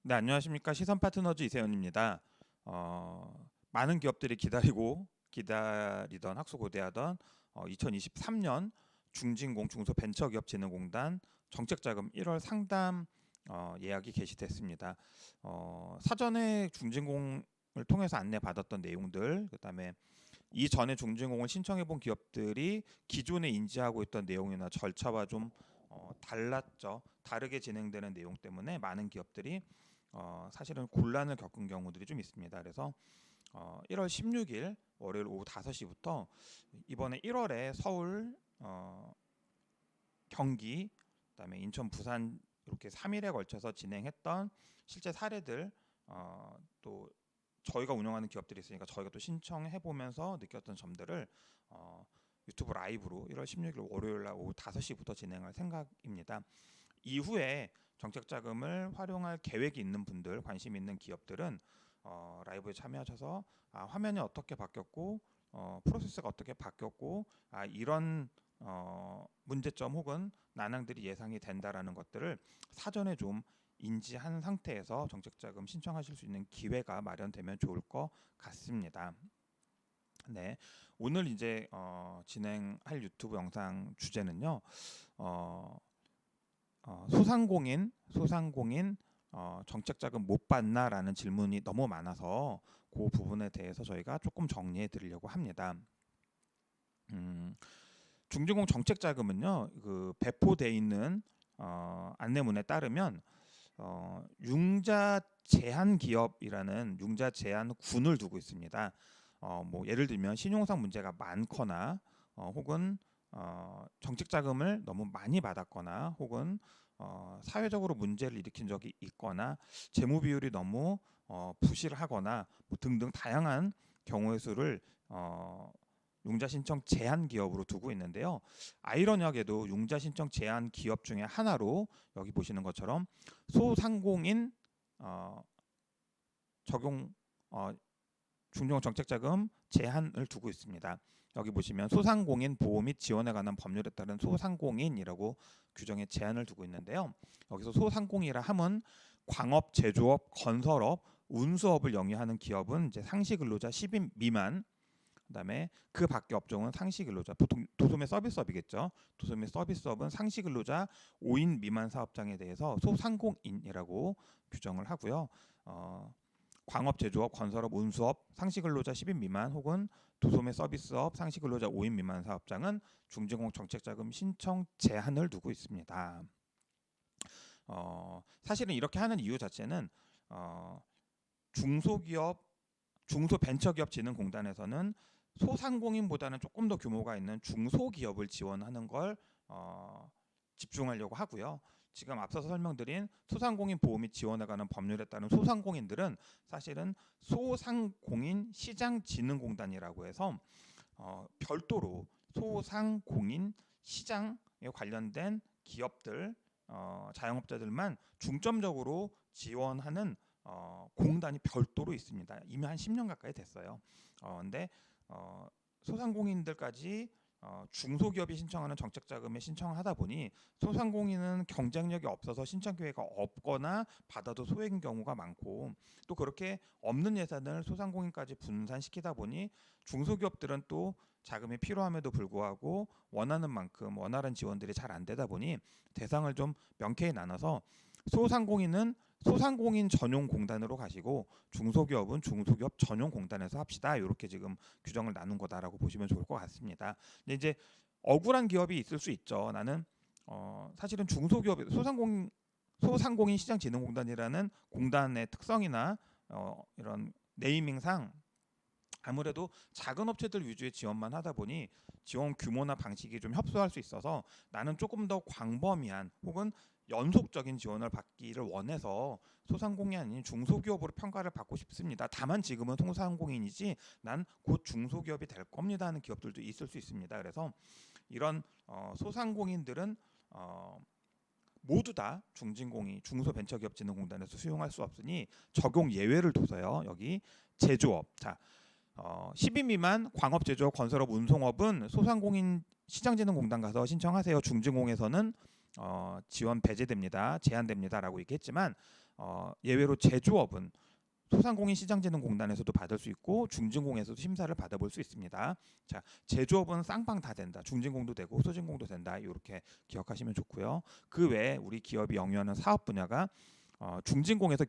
네, 안녕하십니까. 시선 파트너즈 이세현입니다. 많은 기업들이 기다리던 학수고대하던 2023년 중진공 중소벤처기업진흥공단 정책자금 1월 상담 예약이 개시됐습니다. 사전에 중진공을 통해서 안내받았던 내용들, 그다음에 이전에 중진공을 신청해본 기업들이 기존에 인지하고 있던 내용이나 절차와 좀 달랐죠. 다르게 진행되는 내용 때문에 많은 기업들이 사실은 곤란을 겪은 경우들이 좀 있습니다. 그래서 1월 16일 월요일 오후 5시부터 이번에 1월에 서울, 경기, 그다음에 인천, 부산 이렇게 3일에 걸쳐서 진행했던 실제 사례들, 또 저희가 운영하는 기업들이 있으니까 저희가 또 신청해 보면서 느꼈던 점들을 유튜브 라이브로 1월 16일 월요일 날 오후 5시부터 진행할 생각입니다. 이후에 정책 자금을 활용할 계획이 있는 분들, 관심 있는 기업들은 라이브에 참여하셔서 화면이 어떻게 바뀌었고, 프로세스가 어떻게 바뀌었고, 이런 문제점 혹은 난항들이 예상이 된다라는 것들을 사전에 좀 인지한 상태에서 정책 자금 신청하실 수 있는 기회가 마련되면 좋을 것 같습니다. 네, 오늘 이제 진행할 유튜브 영상 주제는요. 어, 소상공인 정책 자금 못 받나라는 질문이 너무 많아서 그 부분에 대해서 저희가 조금 정리해 드리려고 합니다. 음, 중진공 정책 자금은요, 그 배포돼 있는 안내문에 따르면 융자 제한 기업이라는 융자 제한 군을 두고 있습니다. 뭐 예를 들면 신용상 문제가 많거나 혹은 정책 자금을 너무 많이 받았거나 혹은 사회적으로 문제를 일으킨 적이 있거나 재무 비율이 너무 부실하거나 뭐 등등 다양한 경우의 수를 융자 신청 제한 기업으로 두고 있는데요. 아이러니하게도 융자 신청 제한 기업 중에 하나로 여기 보시는 것처럼 소상공인 적용 중종 정책자금 제한을 두고 있습니다. 여기 보시면 소상공인 보호 및 지원에 관한 법률에 따른 소상공인이라고 규정에 제한을 두고 있는데요. 여기서 소상공인이라 함은 광업, 제조업, 건설업, 운수업을 영위하는 기업은 이제 상시 근로자 10인 미만, 그다음에 그 밖의 업종은 상시 근로자, 보통 도소매 서비스업이겠죠. 도소매 서비스업은 상시 근로자 5인 미만 사업장에 대해서 소상공인이라고 규정을 하고요. 광업, 제조업, 건설업, 운수업, 상시근로자 10인 미만 혹은 도소매 서비스업, 상시근로자 5인 미만 사업장은 중진공 정책자금 신청 제한을 두고 있습니다. 사실은 이렇게 하는 이유 자체는 중소기업, 중소벤처기업진흥공단에서는 소상공인보다는 조금 더 규모가 있는 중소기업을 지원하는 걸 집중하려고 하고요. 지금 앞서서 설명드린 소상공인 보호 및 지원에 관한 법률에 따른 소상공인들은 사실은 소상공인 시장진흥공단이라고 해서 별도로 소상공인 시장에 관련된 기업들, 자영업자들만 중점적으로 지원하는 공단이 별도로 있습니다. 이미 한 10년 가까이 됐어요. 근데 소상공인들까지 중소기업이 신청하는 정책 자금에 신청을 하다 보니 소상공인은 경쟁력이 없어서 신청 기회가 없거나 받아도 소액인 경우가 많고, 또 그렇게 없는 예산을 소상공인까지 분산시키다 보니 중소기업들은 또 자금이 필요함에도 불구하고 원하는 만큼 원활한 지원들이 잘 안 되다 보니 대상을 좀 명쾌히 나눠서 소상공인은 소상공인 전용 공단으로 가시고 중소기업은 중소기업 전용 공단에서 합시다. 이렇게 지금 규정을 나눈 거다라고 보시면 좋을 것 같습니다. 근데 이제 억울한 기업이 있을 수 있죠. 나는 사실은 중소기업 소상공인 시장진흥공단이라는 공단의 특성이나 이런 네이밍상 아무래도 작은 업체들 위주의 지원만 하다 보니 지원 규모나 방식이 좀 협소할 수 있어서 나는 조금 더 광범위한 혹은 연속적인 지원을 받기를 원해서 소상공인이 아닌 중소기업으로 평가를 받고 싶습니다. 다만 지금은 소상공인이지 난 곧 중소기업이 될 겁니다 하는 기업들도 있을 수 있습니다. 그래서 이런 소상공인들은 모두 다 중소벤처기업진흥공단에서 수용할 수 없으니 적용 예외를 둬서요. 여기 제조업, 10인 미만 광업, 제조업, 건설업, 운송업은 소상공인 시장진흥공단 가서 신청하세요. 중진공에서는 지원 배제됩니다. 제한됩니다라고 얘기했지만 예외로 제조업은 소상공인시장진흥공단에서도 받을 수 있고 중진공에서도 심사를 받아볼 수 있습니다. 자, 제조업은 쌍방 다 된다. 중진공도 되고 소진공도 된다. 이렇게 기억하시면 좋고요. 그 외에 우리 기업이 영위하는 사업 분야가 중진공에서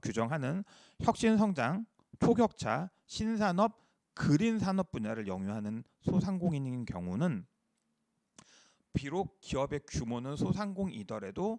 규정하는 혁신성장, 초격차, 신산업, 그린산업 분야를 영위하는 소상공인인 경우는 비록 기업의 규모는 소상공이더라도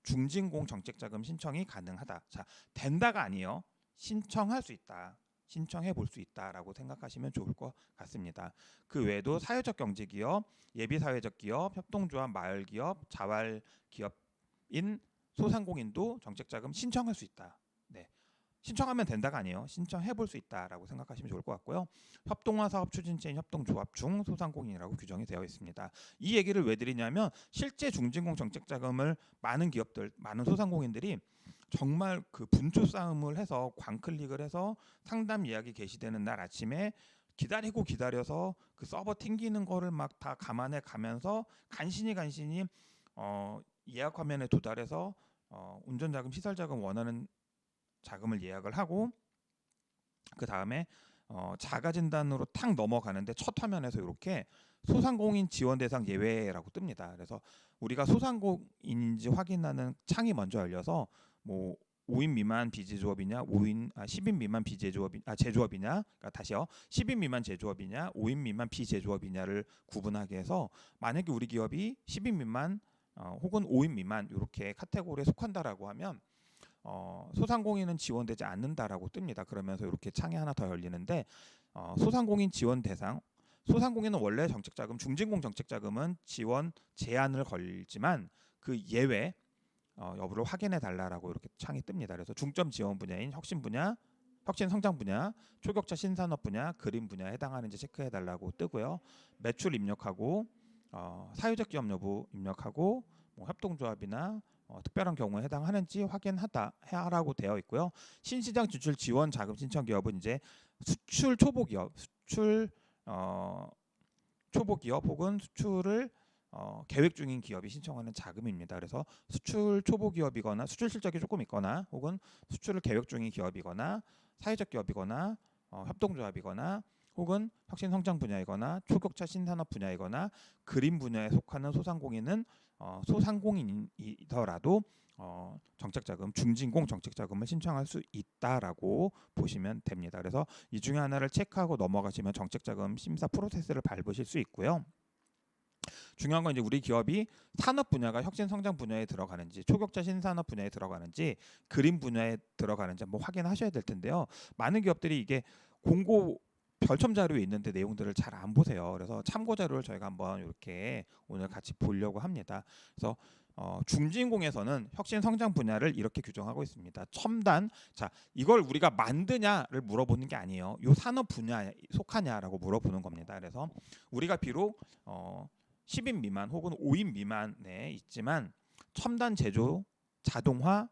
중진공 정책자금 신청이 가능하다. 자, 된다가 아니에요. 신청할 수 있다. 신청해 볼 수 있다라고 생각하시면 좋을 것 같습니다. 그 외에도 사회적 경제기업, 예비사회적 기업, 협동조합, 마을기업, 자활기업인 소상공인도 정책자금 신청할 수 있다. 네. 신청하면 된다가 아니에요. 신청해 볼 수 있다라고 생각하시면 좋을 것 같고요. 협동화 사업 추진체인 협동조합 중 소상공인이라고 규정이 되어 있습니다. 이 얘기를 왜 드리냐면 실제 중진공 정책자금을 많은 기업들, 많은 소상공인들이 정말 그 분초 싸움을 해서 광클릭을 해서 상담 예약이 개시되는 날 아침에 기다려서 그 서버 튕기는 거를 막 다 감안해 가면서 간신히 예약 화면에 도달해서 운전자금, 시설자금 원하는 자금을 예약을 하고 그 다음에 자가진단으로 탁 넘어가는데 첫 화면에서 이렇게 소상공인 지원 대상 예외라고 뜹니다. 그래서 우리가 소상공인인지 확인하는 창이 먼저 열려서 뭐 5인 미만 비제조업이냐, 10인 미만 제조업이냐, 그러니까 다시요, 10인 미만 제조업이냐, 5인 미만 비제조업이냐를 구분하게 해서 만약에 우리 기업이 10인 미만 혹은 5인 미만 이렇게 카테고리에 속한다라고 하면 소상공인은 지원되지 않는다라고 뜹니다. 그러면서 이렇게 창이 하나 더 열리는데 소상공인 지원 대상, 소상공인은 원래 정책자금, 중진공 정책자금은 지원 제한을 걸지만 그 예외 여부를 확인해 달라라고 이렇게 창이 뜹니다. 그래서 중점 지원 분야인 혁신 분야, 혁신 성장 분야, 초격차 신산업 분야, 그린 분야에 해당하는지 체크해 달라고 뜨고요. 매출 입력하고 사회적 기업 여부 입력하고 뭐 협동조합이나 특별한 경우에 해당하는지 하라고 되어 있고요. 신시장 진출 지원 자금 신청 기업은 이제 수출 초보 기업, 초보 기업 혹은 수출을 계획 중인 기업이 신청하는 자금입니다. 그래서 수출 초보 기업이거나 수출 실적이 조금 있거나 혹은 수출을 계획 중인 기업이거나 사회적 기업이거나 협동조합이거나 혹은 혁신 성장 분야이거나 초격차 신산업 분야이거나 그린 분야에 속하는 소상공인은 소상공인이더라도 정책자금, 중진공 정책자금을 신청할 수 있다라고 보시면 됩니다. 그래서 이 중에 하나를 체크하고 넘어가시면 정책자금 심사 프로세스를 밟으실 수 있고요. 중요한 건 이제 우리 기업이 산업 분야가 혁신 성장 분야에 들어가는지, 초격차 신산업 분야에 들어가는지, 그린 분야에 들어가는지 한번 확인하셔야 될 텐데요. 많은 기업들이 이게 공고 별첨 자료에 있는데 내용들을 잘 안 보세요. 그래서 참고 자료를 저희가 한번 이렇게 오늘 같이 보려고 합니다. 그래서 중진공에서는 혁신 성장 분야를 이렇게 규정하고 있습니다. 첨단, 자 이걸 우리가 만드냐를 물어보는 게 아니에요. 이 산업 분야에 속하냐라고 물어보는 겁니다. 그래서 우리가 비록 10인 미만 혹은 5인 미만에 있지만 첨단 제조, 자동화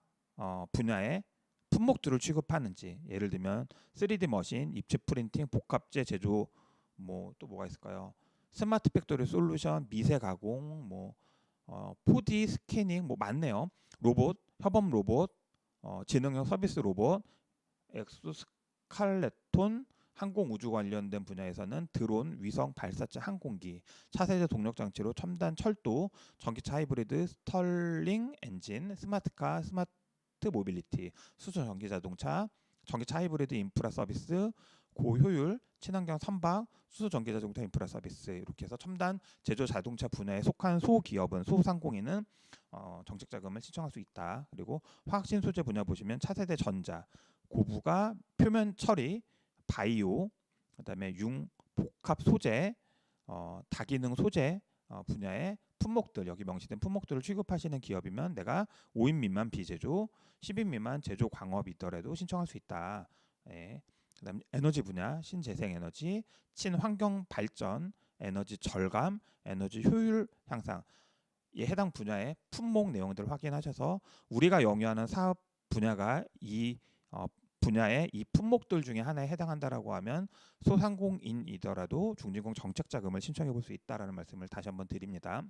분야에 품목들을 취급하는지, 예를 들면 3D 머신, 입체 프린팅, 복합재 제조, 뭐 또 뭐가 있을까요? 스마트 팩토리 솔루션, 미세 가공, 뭐 4D 스캐닝, 뭐 많네요. 로봇, 협업 로봇, 지능형 서비스 로봇, 엑소스칼레톤, 항공 우주 관련된 분야에서는 드론, 위성, 발사체, 항공기, 차세대 동력 장치로 첨단 철도, 전기차 하이브리드, 스털링 엔진, 스마트카, 스마트 모빌리티, 수소 전기 자동차, 전기차 하이브리드 인프라 서비스, 고효율, 친환경 선박, 수소 전기 자동차 인프라 서비스, 이렇게 해서 첨단 제조 자동차 분야에 속한 소기업은, 소상공인은 정책 자금을 신청할 수 있다. 그리고 화학신 소재 분야 보시면 차세대 전자, 고부가 표면 처리, 바이오, 그다음에 복합 소재, 다기능 소재 분야의 품목들, 여기 명시된 품목들을 취급하시는 기업이면 내가 5인 미만 비제조, 10인 미만 제조 광업이더라도 신청할 수 있다. 예. 그다음 에너지 분야, 신재생 에너지, 친환경 발전, 에너지 절감, 에너지 효율 향상, 이 해당 분야의 품목 내용들을 확인하셔서 우리가 영위하는 사업 분야가 이 분야의 이 품목들 중에 하나에 해당한다라고 하면 소상공인이더라도 중진공 정책 자금을 신청해 볼 수 있다라는 말씀을 다시 한번 드립니다.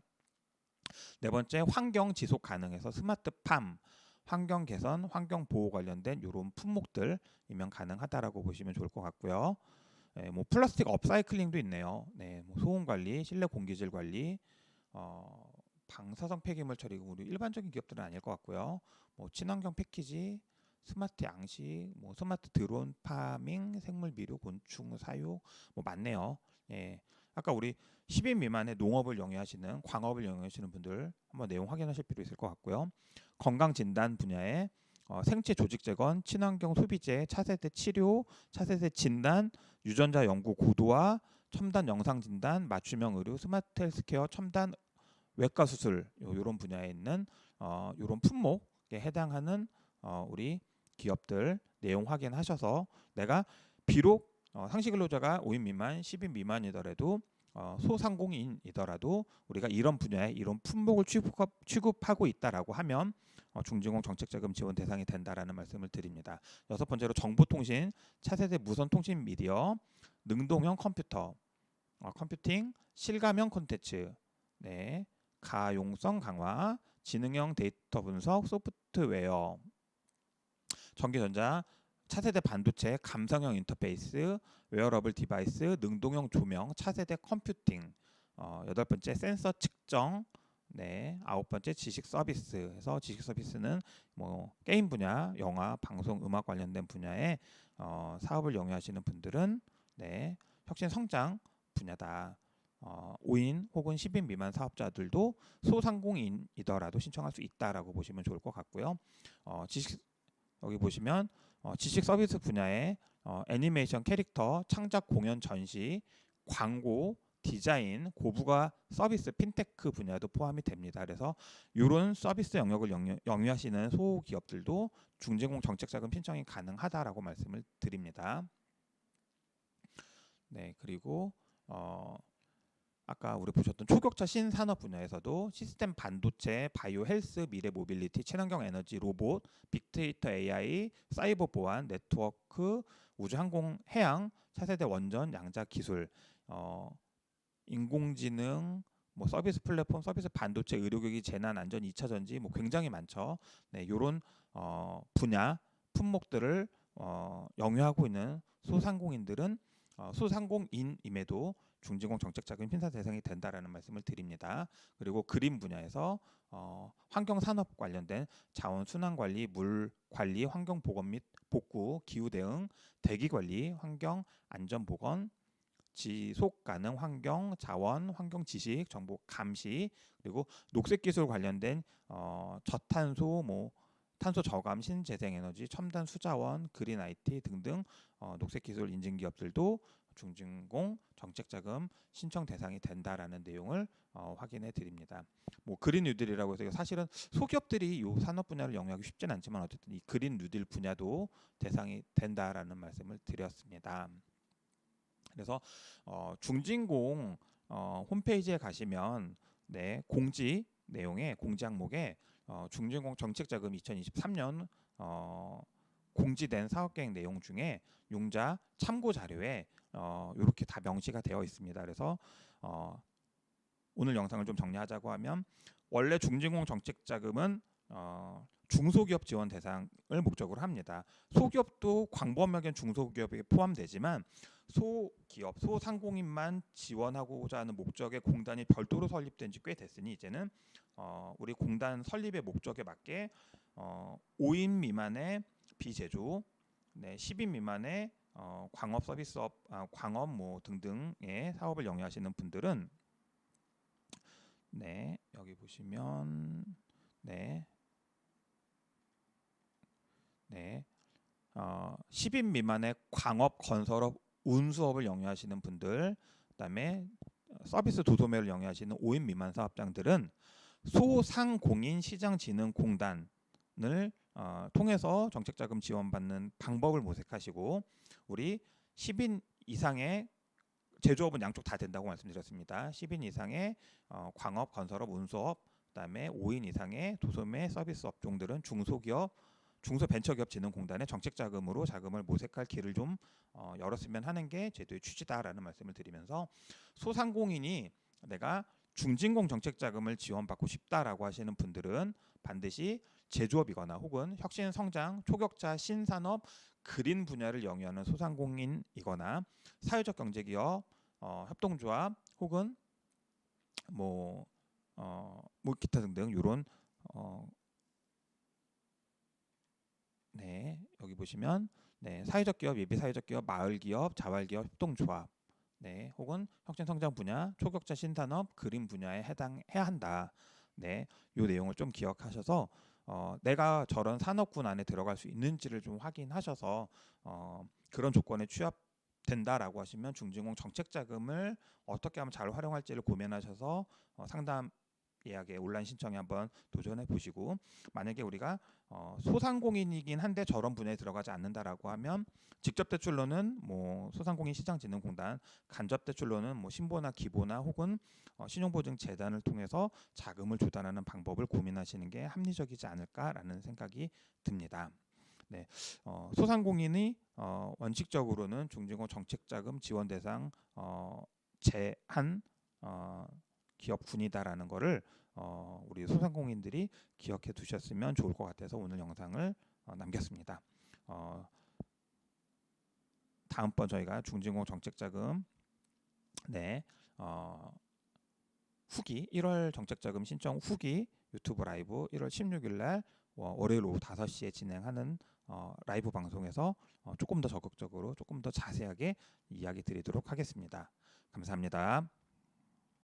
네 번째, 환경 지속 가능해서 스마트팜, 환경 개선, 환경 보호 관련된 이런 품목들이면 가능하다라고 보시면 좋을 것 같고요. 뭐 플라스틱 업사이클링도 있네요. 뭐 소음 관리, 실내 공기질 관리, 방사성 폐기물 처리, 우리 일반적인 기업들은 아닐 것 같고요. 뭐 친환경 패키지, 스마트 양식, 뭐 스마트 드론 파밍, 생물 미료, 곤충 사육, 뭐 많네요. 아까 우리 10인 미만의 농업을 영위하시는, 광업을 영위하시는 분들 한번 내용 확인하실 필요 있을 것 같고요. 건강 진단 분야에 생체 조직 재건, 친환경 소비재, 차세대 치료, 차세대 진단, 유전자 연구 고도화, 첨단 영상 진단, 맞춤형 의료, 스마트 헬스케어, 첨단 외과 수술 이런 분야에 있는 이런 품목에 해당하는 우리 기업들 내용 확인하셔서 내가 비록 상시 근로자가 5인 미만, 10인 미만이더라도 소상공인이더라도 우리가 이런 분야에 이런 품목을 취급하고 있다라고 하면 중진공 정책자금 지원 대상이 된다라는 말씀을 드립니다. 여섯 번째로 정보통신, 차세대 무선 통신 미디어, 능동형 컴퓨터, 컴퓨팅, 실감형 콘텐츠, 가용성 강화, 지능형 데이터 분석, 소프트웨어, 전기전자, 차세대 반도체, 감성형 인터페이스, 웨어러블 디바이스, 능동형 조명, 차세대 컴퓨팅, 여덟 번째 센서 측정, 아홉 번째 지식 서비스에서 지식 서비스는 뭐 게임 분야, 영화, 방송, 음악 관련된 분야에 사업을 영위하시는 분들은 혁신 성장 분야다. 5인 혹은 10인 미만 사업자들도 소상공인이더라도 신청할 수 있다라고 보시면 좋을 것 같고요. 여기 보시면 지식 서비스 분야에 애니메이션 캐릭터, 창작 공연 전시, 광고, 디자인, 고부가 서비스, 핀테크 분야도 포함이 됩니다. 그래서 이런 서비스 영역을 영위하시는 소기업들도 중진공 정책자금 신청이 가능하다라고 말씀을 드립니다. 그리고 아까 우리 보셨던 초격차 신산업 분야에서도 시스템 반도체, 바이오 헬스, 미래 모빌리티, 친환경 에너지, 로봇, 빅데이터 AI, 사이버 보안, 네트워크, 우주 항공 해양, 차세대 원전, 양자 기술, 인공지능, 뭐 서비스 플랫폼, 서비스 반도체, 의료기기, 재난 안전, 2차 전지 뭐 굉장히 많죠. 요런 분야 품목들을 영위하고 있는 소상공인들은 소상공인임에도 중진공 정책자금 심사 대상이 된다라는 말씀을 드립니다. 그리고 그린 분야에서 환경 산업 관련된 자원 순환 관리, 물 관리, 환경 보건 및 복구, 기후 대응, 대기 관리, 환경 안전 보건, 지속 가능 환경, 자원, 환경 지식, 정보 감시, 그리고 녹색 기술 관련된 저탄소, 뭐 탄소 저감, 신재생 에너지, 첨단 수자원, 그린 IT 등등 녹색 기술 인증 기업들도 중진공 정책자금 신청 대상이 된다라는 내용을 확인해 드립니다. 뭐 그린 뉴딜이라고 해서 사실은 소기업들이 이 산업 분야를 영위하기 쉽진 않지만 어쨌든 이 그린 뉴딜 분야도 대상이 된다라는 말씀을 드렸습니다. 그래서 중진공 홈페이지에 가시면 공지 내용에 공지 항목에 중진공 정책자금 2023년 공지된 사업계획 내용 중에 용자 참고 자료에 이렇게 다 명시가 되어 있습니다. 그래서 오늘 영상을 좀 정리하자고 하면 원래 중진공 정책자금은 중소기업 지원 대상을 목적으로 합니다. 소기업도 광범위하게 중소기업에 포함되지만 소기업, 소상공인만 지원하고자 하는 목적의 공단이 별도로 설립된 지 꽤 됐으니 이제는 우리 공단 설립의 목적에 맞게 5인 미만의 비제조, 10인 미만의 광업 서비스업, 광업 뭐 등등의 사업을 영위하시는 분들은 여기 보시면 10인 미만의 광업, 건설업, 운수업을 영위하시는 분들, 그다음에 서비스 도소매를 영위하시는 5인 미만 사업장들은 소상공인 시장진흥공단을 통해서 정책자금 지원받는 방법을 모색하시고 우리 10인 이상의 제조업은 양쪽 다 된다고 말씀드렸습니다. 10인 이상의 광업, 건설업, 운수업, 그다음에 5인 이상의 도소매 서비스 업종들은 중소벤처기업진흥공단의 정책자금으로 자금을 모색할 길을 좀 열었으면 하는 게 제도의 취지다라는 말씀을 드리면서 소상공인이 내가 중진공 정책자금을 지원받고 싶다라고 하시는 분들은 반드시 제조업이거나 혹은 혁신 성장, 초격차, 신산업, 그린 분야를 영위하는 소상공인이거나 사회적 경제기업, 협동조합 혹은 뭐 기타 등등 이런 네, 여기 보시면 네, 사회적 기업, 예비 사회적 기업, 마을 기업, 자활 기업, 협동조합 네, 혹은 혁신 성장 분야, 초격차 신산업, 그린 분야에 해당해야 한다. 네, 요 내용을 좀 기억하셔서 내가 저런 산업군 안에 들어갈 수 있는지를 좀 확인하셔서 그런 조건에 취합된다라고 하시면 중진공 정책자금을 어떻게 하면 잘 활용할지를 고민하셔서 상담 예약에 온라인 신청에 한번 도전해 보시고, 만약에 우리가 소상공인이긴 한데 저런 분야에 들어가지 않는다라고 하면 직접 대출로는 뭐 소상공인 시장진흥공단, 간접 대출로는 뭐 신보나 기보나 혹은 신용보증재단을 통해서 자금을 조달하는 방법을 고민하시는 게 합리적이지 않을까라는 생각이 듭니다. 네, 소상공인이 원칙적으로는 중진공 정책자금 지원 대상 제한 기업군이다라는 거를 우리 소상공인들이 기억해 두셨으면 좋을 것 같아서 오늘 영상을 남겼습니다. 다음번 저희가 중진공 정책자금 네 후기 1월 정책자금 신청 후기 유튜브 라이브 1월 16일 날 월요일 오후 5시에 진행하는 라이브 방송에서 조금 더 적극적으로 조금 더 자세하게 이야기 드리도록 하겠습니다. 감사합니다.